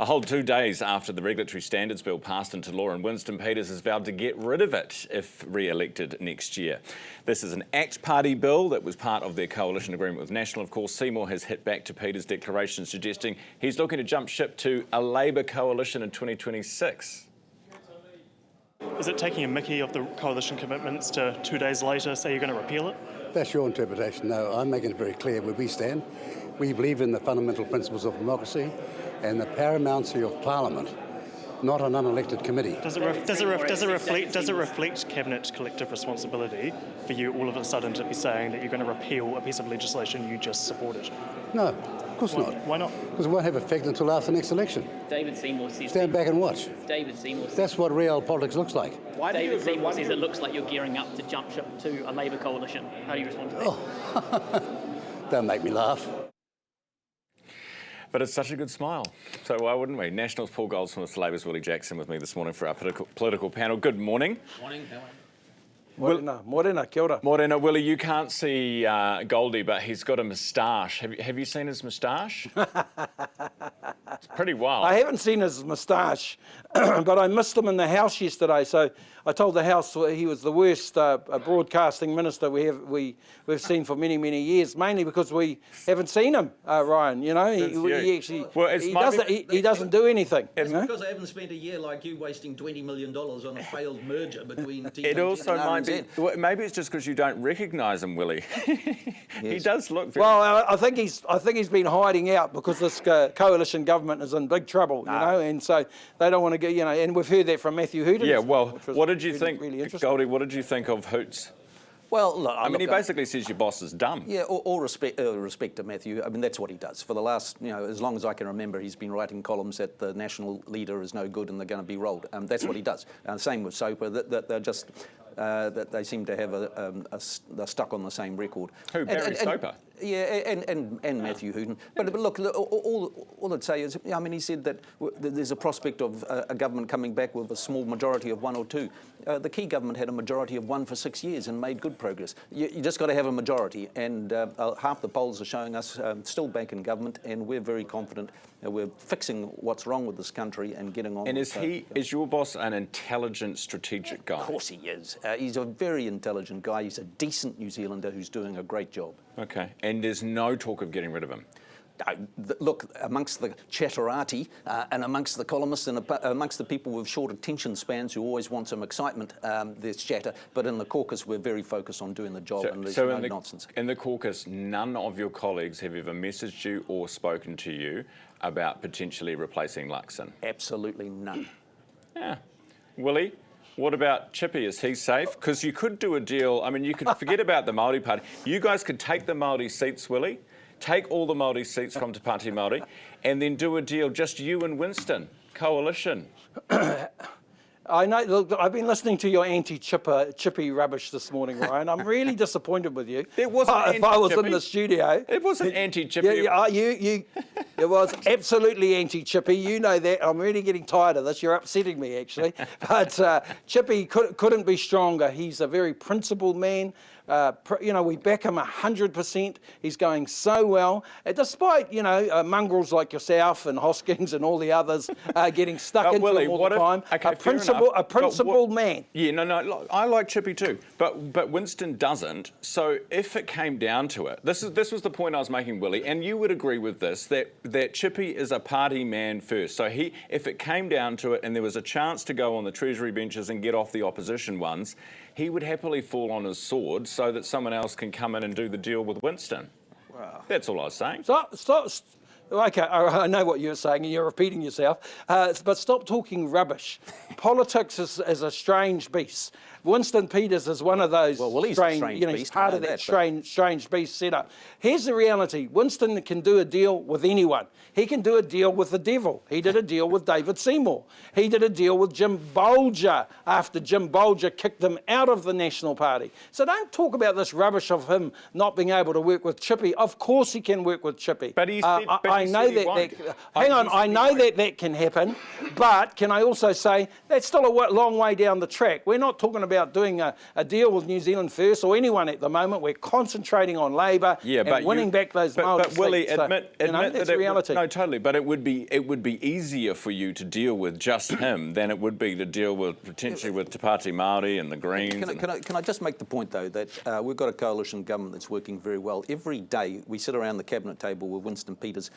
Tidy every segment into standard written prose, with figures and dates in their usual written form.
A whole 2 days after the Regulatory Standards Bill passed into law, and Winston Peters has vowed to get rid of it if re-elected next year. This is an ACT Party bill that was part of their coalition agreement with National. Of course, Seymour has hit back to Peters' declaration suggesting he's looking to jump ship to a Labour coalition in 2026. Is it taking a mickey of the coalition commitments to 2 days later say you're going to repeal it? That's your interpretation. No, I'm making it very clear where we stand. We believe in the fundamental principles of democracy and the paramountcy of Parliament, not an unelected committee. Does it reflect Cabinet's collective responsibility for you all of a sudden to be saying that you're going to repeal a piece of legislation you just supported? No, of course not. Why not? Because it won't have effect until after the next election. David Seymour says... Stand back and watch. David Seymour says... That's what real politics looks like. David Seymour says it looks like you're gearing up to jump ship to a Labour coalition. How do you respond to that? Oh. Don't make me laugh. But it's such a good smile, so why wouldn't we? National's Paul Goldsmith, Labour's Willie Jackson with me this morning for our political panel. Good morning. Morning, how are you? Morena, kia ora. Morena, Willie, you can't see Goldie, but he's got a moustache. Have you seen his moustache? It's pretty wild. I haven't seen his moustache, but I missed him in the House yesterday, so I told the House he was the worst broadcasting minister we've seen for many, many years, mainly because we haven't seen him, Ryan. You know, he doesn't do anything. It's because I haven't spent a year like you wasting $20 million on a failed merger between TNT It also and might RNZ. be, well, maybe it's just because you don't recognise him, Willie. He does look very... Well, I think he's been hiding out because this coalition government is in big trouble, you know, and so they don't want to get, you know, and we've heard that from Matthew Hooten. Yeah, well, what did you think, really Goldie, what did you think of Hoots? Well, look, I mean, he basically says your boss is dumb. Yeah, all respect to Matthew. I mean, that's what he does. For the last, as long as I can remember, he's been writing columns that the national leader is no good and they're going to be rolled. That's what he does. Same with Soper. They're just... that they seem to have they're stuck on the same record. Who, Barry Soper? Yeah, and Matthew Hooten. But look, all I'd say is, I mean, he said that there's a prospect of a government coming back with a small majority of 1 or 2. The Key government had a majority of 1 for 6 years and made good progress. You just got to have a majority, and half the polls are showing us still back in government, and we're very confident we're fixing what's wrong with this country and getting on. And is your boss an intelligent, strategic guy? Of course he is. He's a very intelligent guy. He's a decent New Zealander who's doing a great job. Okay, and there's no talk of getting rid of him? Look, amongst the chatterati and amongst the columnists and amongst the people with short attention spans who always want some excitement, there's chatter. But in the caucus, we're very focused on doing the job, and there's no nonsense. In the caucus, none of your colleagues have ever messaged you or spoken to you about potentially replacing Luxon? Absolutely none. Yeah. Willie? What about Chippy? Is he safe? Because you could do a deal. I mean, you could forget about the Māori Party. You guys could take the Māori seats, Willie, take all the Māori seats from Te Pāti Māori, and then do a deal, just you and Winston, coalition. I know. Look, I've been listening to your anti-Chippy rubbish this morning, Ryan. I'm really disappointed with you. It wasn't if I was in the studio. It wasn't anti-Chippy. It was absolutely anti-Chippy. You know that. I'm really getting tired of this. You're upsetting me, actually. But Chippy couldn't be stronger. He's a very principled man. We back him 100%. He's going so well, despite mongrels like yourself and Hoskins and all the others getting stuck into Willie, him all the time. Okay, a principled man. Yeah, no, I like Chippy too, but Winston doesn't. So if it came down to it, this was the point I was making, Willie, and you would agree with this, that Chippy is a party man first. So if it came down to it and there was a chance to go on the Treasury benches and get off the opposition ones, he would happily fall on his sword so that someone else can come in and do the deal with Winston. Wow. That's all I was saying. Stop. Okay, I know what you're saying, and you're repeating yourself, but stop talking rubbish. Politics is a strange beast. Winston Peters is one of those he's part of that strange beast setup. Here's the reality. Winston can do a deal with anyone. He can do a deal with the devil. He did a deal with David Seymour. He did a deal with Jim Bolger after Jim Bolger kicked him out of the National Party. So don't talk about this rubbish of him not being able to work with Chippy. Of course he can work with Chippy. But I I know said he that, won't. hang on, He said I he know won't. that can happen, but can I also say that's still a long way down the track. We're not talking about doing a deal with New Zealand First or anyone at the moment. We're concentrating on Labor and winning back those Māori But Willie, seats. So, admit that's that reality. No, totally. But it would be easier for you to deal with just him than it would be to deal with potentially with Te Pāti Māori and the Greens. Can I just make the point, though, that we've got a coalition government that's working very well. Every day we sit around the cabinet table with Winston Peters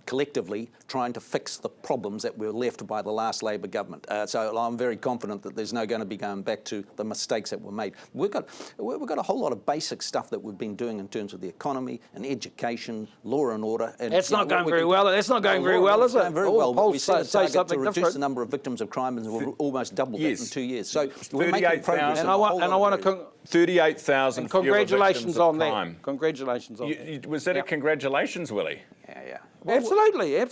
collectively trying to fix the problems that were left by the last Labor government. So I'm very confident that there's no going to be going back to the mistakes that were made. We've got a whole lot of basic stuff that we've been doing in terms of the economy and education, law and order. And, That's not going very well. That's not going very well, is it? Going very All well. the polls We set a say target something to reduce different. the number of victims of crime, and we've almost doubled that in 2 years. So we're 38,000. making progress. And I want to 38,000 congratulations on crime. that. Congratulations on that. Was that a congratulations, Willie? Yeah. Absolutely. I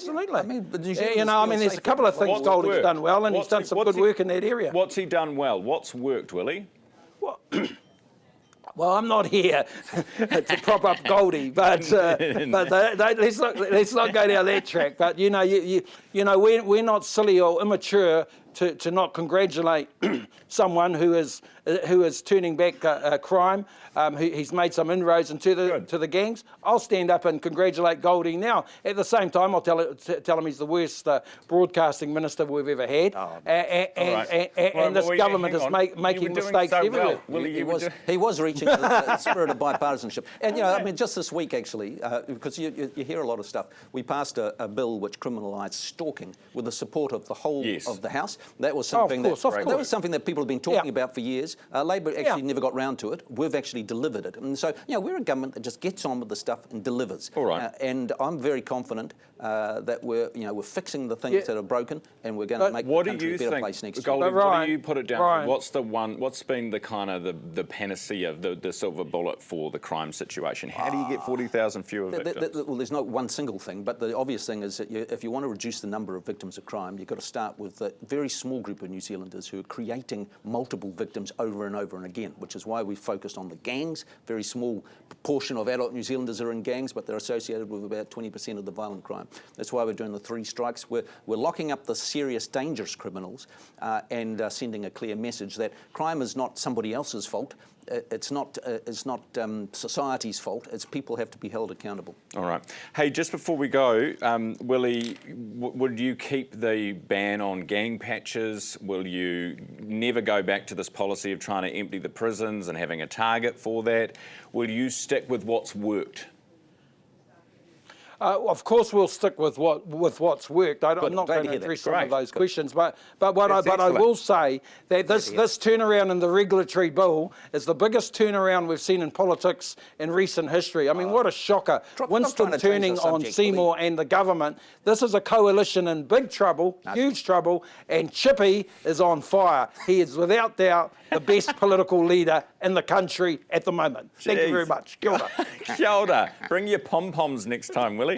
mean, but New yeah, Zealanders you know, I feel mean, there's a safe. couple of things What's Goldie's worked? done well, and he's done some good work in that area. What's he done well? What's worked, Willie? Well, I'm not here to prop up Goldie, but let's not go down that track. But you know, we're not silly or immature to not congratulate someone who is turning back crime. He's made some inroads into the gangs. I'll stand up and congratulate Goldie now. At the same time, I'll tell him he's the worst broadcasting minister we've ever had, and this government is making mistakes everywhere. Willie, He was reaching the spirit of bipartisanship. And, you know, I mean, just this week, actually, because you hear a lot of stuff, we passed a bill which criminalised stalking with the support of the whole of the House. That was something that was something that people have been talking about for years. Labor actually never got round to it. We've actually delivered it. And so, you know, we're a government that just gets on with the stuff and delivers. All right. And I'm very confident that we're fixing the things that are broken, and we're going to make the country a better place next year. Goldie, what do you put it down Ryan, to? What's been the kind of the panacea, the silver bullet for the crime situation? How do you get 40,000 fewer victims? Well, there's not one single thing, but the obvious thing is that if you want to reduce the number of victims of crime, you've got to start with a very small group of New Zealanders who are creating multiple victims over and over and again, which is why we focused on the gangs. Very small proportion of adult New Zealanders are in gangs, but they're associated with about 20% of the violent crime. That's why we're doing the 3 strikes. We're locking up the serious, dangerous criminals and sending a clear message that crime is not somebody else's fault. It's not society's fault. It's people have to be held accountable. All right. Hey, just before we go, Willie, would you keep the ban on gang patches? Will you never go back to this policy of trying to empty the prisons and having a target for that? Will you stick with what's worked? Of course, we'll stick with what's worked. I'm not going to address some of those questions, but I will say that this turnaround in the regulatory bill is the biggest turnaround we've seen in politics in recent history. I mean, what a shocker! Winston turning on Seymour and the government. This is a coalition in big trouble, huge trouble, and Chippy is on fire. He is without doubt the best political leader in the country at the moment. Thank you very much. Kia ora. Kia ora. Bring your pom-poms next time, Willie.